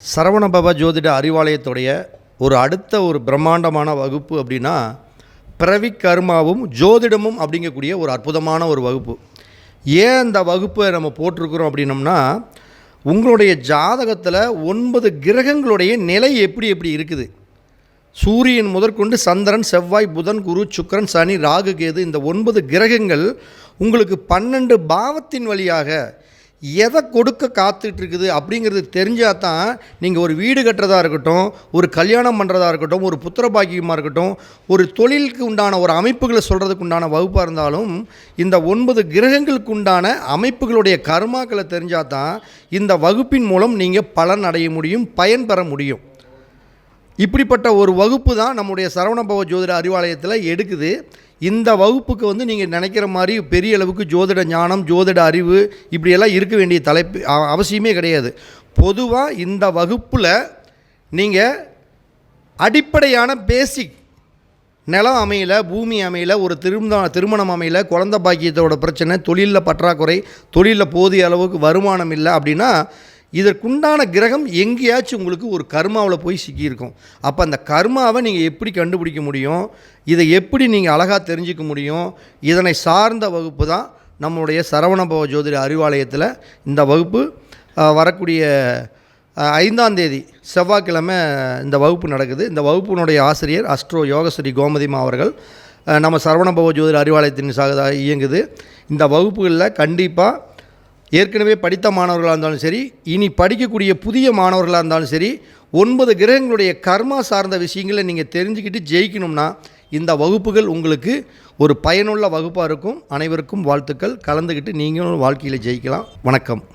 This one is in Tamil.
சரவணபவ ஜோதிட அறிவாலயத்துடைய அடுத்த பிரம்மாண்டமான வகுப்பு அப்படின்னா பிறவி கர்மாவும் ஜோதிடமும் அப்படிங்கக்கூடிய அற்புதமான வகுப்பு. ஏன் இந்த வகுப்பை நம்ம போட்டிருக்கிறோம் அப்படின்னம்னா, உங்களுடைய ஜாதகத்தில் 9 கிரகங்களுடைய நிலை எப்படி இருக்குது, சூரியன் முதற்கொண்டு சந்திரன், செவ்வாய், புதன், குரு, சுக்கிரன், சனி, ராகு, கேது, இந்த 9 கிரகங்கள் உங்களுக்கு 12 பாவத்தின் வழியாக எதை கொடுக்க காத்துட்ருக்குது அப்படிங்கிறது தெரிஞ்சால் தான் நீங்கள் ஒரு வீடு கட்டுறதா இருக்கட்டும், ஒரு கல்யாணம் பண்ணுறதா இருக்கட்டும், ஒரு புத்திர பாக்கியமாக இருக்கட்டும், ஒரு தொழிலுக்கு உண்டான அமைப்புகளை சொல்கிறதுக்கு உண்டான வகுப்பாக இருந்தாலும் இந்த 9 கிரகங்களுக்கு உண்டான அமைப்புகளுடைய கர்மாக்களை தெரிஞ்சால் தான் இந்த வகுப்பின் மூலம் நீங்கள் பலன் அடைய முடியும், பயன்பெற முடியும். இப்படிப்பட்ட வகுப்பு தான் நம்முடைய சரவணபவ ஜோதிட அறிவாலயத்தில் எடுக்குது. இந்த வகுப்புக்கு நீங்கள் நினைக்கிற மாதிரி பெரிய அளவுக்கு ஜோதிட ஞானம், ஜோதிட அறிவு இப்படியெல்லாம் இருக்க வேண்டிய தலைப்பு அவசியமே கிடையாது. பொதுவாக இந்த வகுப்பில் நீங்கள் அடிப்படையான பேசிக் நிலம் அமையல, பூமி அமையல, ஒரு திருமணம் அமையல, குழந்தை பாக்கியத்தோட பிரச்சனை, தொழிலில் பற்றாக்குறை, தொழிலில் போதிய அளவுக்கு வருமானம் இல்லை அப்படின்னா இதற்குண்டான கிரகம் எங்கேயாச்சும் உங்களுக்கு ஒரு கர்மாவில் போய் சிக்கியிருக்கும். அப்போ அந்த கர்மாவை நீங்கள் எப்படி கண்டுபிடிக்க முடியும், இதை எப்படி நீங்கள் அழகாக தெரிஞ்சிக்க முடியும், இதனை சார்ந்த வகுப்பு தான் நம்மளுடைய சரவணபவ ஜோதிட அறிவாலயத்தில் இந்த வகுப்பு வரக்கூடிய 5ஆம் தேதி செவ்வாய்க்கிழமை இந்த வகுப்பு நடக்குது. இந்த வகுப்பினுடைய ஆசிரியர் அஸ்ட்ரோ யோகஸ்ரீ கோமதிமா அவர்கள் நம்ம சரவணபவ ஜோதிட அறிவாலயத்தின் சாக இயங்குது. இந்த வகுப்புகளில் கண்டிப்பாக ஏற்கனவே படித்த மாணவர்களாக இருந்தாலும் சரி, இனி படிக்கக்கூடிய புதிய மாணவர்களாக இருந்தாலும் சரி, 9 கிரகங்களுடைய கர்மா சார்ந்த விஷயங்களை நீங்கள் தெரிஞ்சுக்கிட்டு ஜெயிக்கணும்னா இந்த வகுப்புகள் உங்களுக்கு ஒரு பயனுள்ள வகுப்பாக இருக்கும். அனைவருக்கும் வாழ்த்துக்கள். கலந்துக்கிட்டு நீங்களும் வாழ்க்கையில் ஜெயிக்கலாம். வணக்கம்.